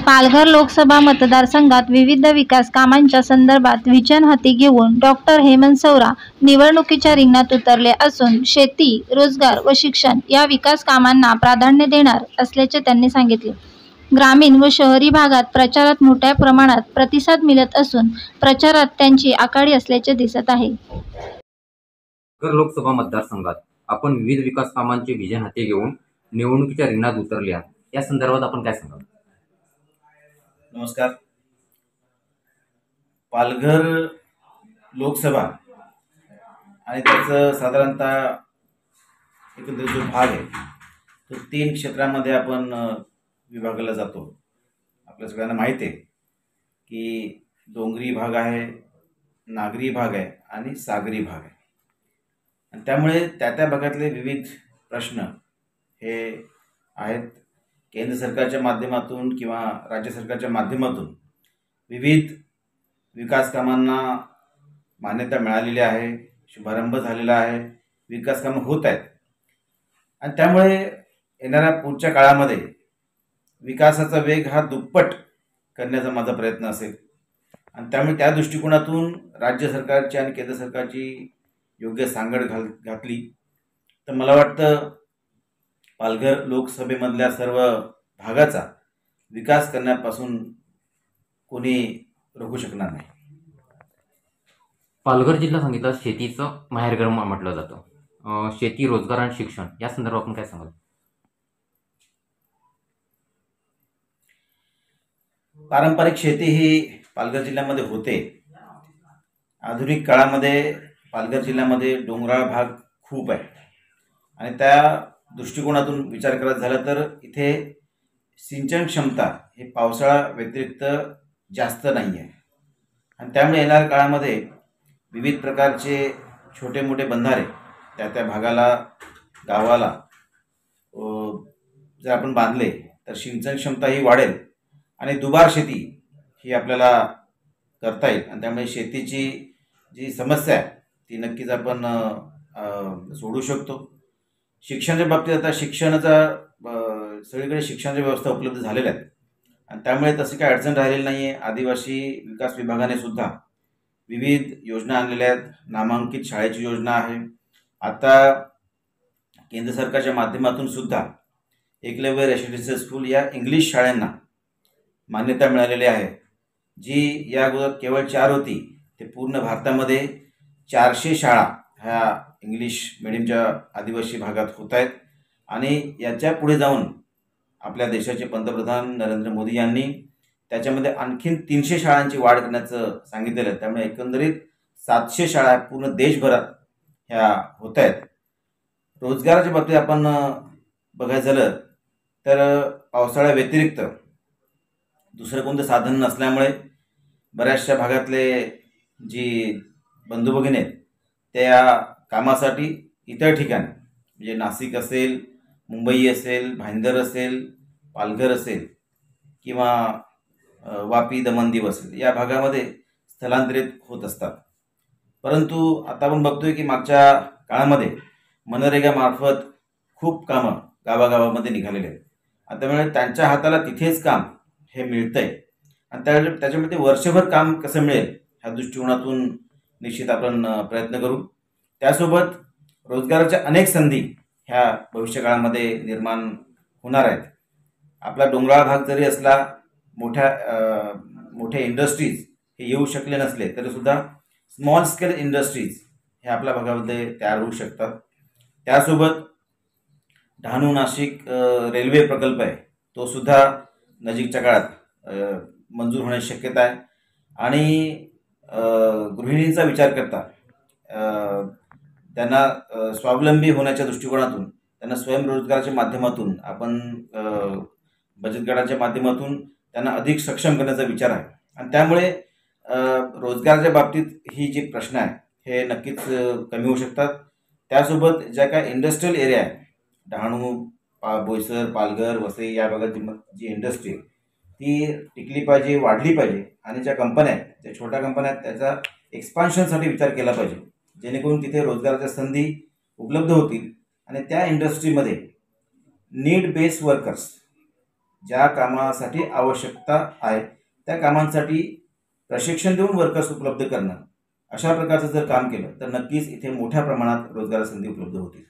पालघर लोकसभा मतदारसंघात विविध विकास कामांच्या संदर्भात विजन हाती घेऊन डॉक्टर हेमंत सौरा निवडणुकीच्या रिंगणात उतरले असून शेती, रोजगार व शिक्षण या विकास कामांना प्राधान्य देणार असल्याचे त्यांनी सांगितले. ग्रामीण व शहरी भागात प्रचारात मोठ्या प्रमाणात प्रतिसाद मिळत असून प्रचारात त्यांची आघाडी असल्याचे दिसत आहे. पालघर लोकसभा मतदारसंघात आपण विविध विकास कामांचे विजन हाती घेऊन निवडणुकीच्या रिंगणात उतरले आहात. या संदर्भात आपण काय सांगाल? नमस्कार. पालघर लोकसभा आणि त्याचं साधारणतः एकंदरीत जो भाग आहे तो 3 क्षेत्रामध्ये आपण विभागला जातो. आपल्या सगळ्यांना माहिती आहे की डोंगरी भाग आहे, नागरी भाग आहे आणि सागरी भाग आहे. आणि त्यामुळे त्या भागातले विविध प्रश्न हे आहेत. केंद्र सरकारच्या माध्यमातून किंवा राज्य सरकारच्या माध्यमातून विविध विकास कामांना मान्यता मिळालेली आहे, शुभारंभ झालेला आहे, विकास कामं होत आहेत. आणि त्यामुळे येणाऱ्या पुढच्या काळामध्ये विकासाचा वेग हा दुप्पट करण्याचा माझा प्रयत्न असेल. आणि त्यामुळे त्या दृष्टिकोनातून राज्य सरकारची आणि केंद्र सरकारची योग्य सांगड घातली तर मला वाटतं पालघर लोकसभेमधल्या सर्व भागाचा विकास करण्यापासून कोणी रोखू शकणार नाही. पालघर जिल्हा सांगितलं शेतीचं माहेरघर म्हटलं जातं. शेती, रोजगार आणि शिक्षण या संदर्भात आपण काय सांगाल? पारंपरिक शेती ही पालघर जिल्ह्यामध्ये होते. आधुनिक काळामध्ये पालघर जिल्ह्यामध्ये डोंगराळ भाग खूप आहे आणि त्या दृष्टिकोनातून विचार करायचा झाला तर इथे सिंचन क्षमता हे पावसाळा व्यतिरिक्त जास्त नाही आहे. आणि त्यामुळे येणाऱ्या काळामध्ये विविध प्रकारचे छोटे मोठे बंधारे त्या भागाला, गावाला जर आपण बांधले तर सिंचन क्षमता ही वाढेल आणि दुबार शेती ही आपल्याला करता येईल. आणि त्यामुळे शेतीची जी समस्या आहे ती नक्कीच आपण सोडू शकतो. शिक्षणाच्या बाबतीत आता सगळीकडे शिक्षणाच्या व्यवस्था उपलब्ध झालेल्या आहेत आणि त्यामुळे तशी काही अडचण राहिलेली नाही आहे. आदिवासी विकास विभागाने सुद्धा विविध योजना आणलेल्या आहेत. नामांकित शाळेची योजना आहे. आता केंद्र सरकारच्या माध्यमातून सुद्धा एकलव्य रेसिडेन्शियल स्कूल या इंग्लिश शाळांना मान्यता मिळालेली आहे, जी या अगोदर केवळ 4 होती. ते पूर्ण भारतामध्ये 400 शाळा ह्या इंग्लिश मिडियमच्या आदिवासी भागात होत आहेत. आणि याच्या पुढे जाऊन आपल्या देशाचे पंतप्रधान नरेंद्र मोदी यांनी त्याच्यामध्ये आणखीन 300 शाळांची वाढ करण्याचं सांगितलेलं आहे. त्यामुळे एकंदरीत 700 शाळा पूर्ण देशभरात ह्या होत आहेत. रोजगाराच्या बाबतीत आपण बघायचं झालं तर पावसाळ्या व्यतिरिक्त दुसरं कोणतं साधन नसल्यामुळे बऱ्याचशा भागातले जी बंधू भगिनी आहेत त्या कामासाठी इतर ठिकाणी म्हणजे नाशिक असेल, मुंबई असेल, भाईंदर असेल, पालघर असेल किंवा वापी, दमण, दीव असेल या भागामध्ये स्थलांतरित होत असतात. परंतु आता आपण बघतोय की मागच्या काळामध्ये मनरेगामार्फत खूप कामं गावागावामध्ये निघालेले आहेत. त्यामुळे त्यांच्या हाताला तिथेच काम हे मिळतं आहे आणि त्याच्यामध्ये वर्षभर काम कसं मिळेल ह्या दृष्टिकोनातून निश्चित आपण प्रयत्न करू. त्यासोबत रोजगाराच्या अनेक संधी ह्या भविष्यकाळामध्ये निर्माण होणार आहेत. आपला डोंगराळ भाग जरी असला, मोठ्या इंडस्ट्रीज हे येऊ शकले नसले तरीसुद्धा स्मॉल स्केल इंडस्ट्रीज हे आपल्या भागामध्ये तयार होऊ शकतात. त्यासोबत डहाणू नाशिक रेल्वे प्रकल्प आहे तो सुद्धा नजीकच्या काळात मंजूर होण्याची शक्यता आहे. आणि गृहिणींचा विचार करता त्यांना स्वावलंबी होण्याच्या दृष्टिकोनातून त्यांना स्वयंरोजगाराच्या माध्यमातून आपण बचत गटाच्या माध्यमातून त्यांना अधिक सक्षम करण्याचा विचार आहे. आणि त्यामुळे रोजगाराच्या बाबतीत ही जी प्रश्न आहे हे नक्कीच कमी होऊ शकतात. त्यासोबत ज्या काय इंडस्ट्रियल एरिया आहे, डहाणू, बोईसर, पालघर, वसई या भागात जी इंडस्ट्री आहे ती टिकली पाहिजे, वाढली पाहिजे. आणि ज्या कंपन्या आहेत, ज्या छोट्या कंपन्या आहेत त्याचा एक्सपान्शनसाठी विचार केला पाहिजे, जेणेकरून तिथे रोजगाराच्या संधी उपलब्ध होतील. आणि त्या इंडस्ट्रीमध्ये नीड बेस्ड वर्कर्स ज्या कामासाठी आवश्यकता आहे त्या कामांसाठी प्रशिक्षण देऊन वर्कर्स उपलब्ध करणं, अशा प्रकारचं जर काम केलं तर नक्कीच इथे मोठ्या प्रमाणात रोजगार संधी उपलब्ध होतील.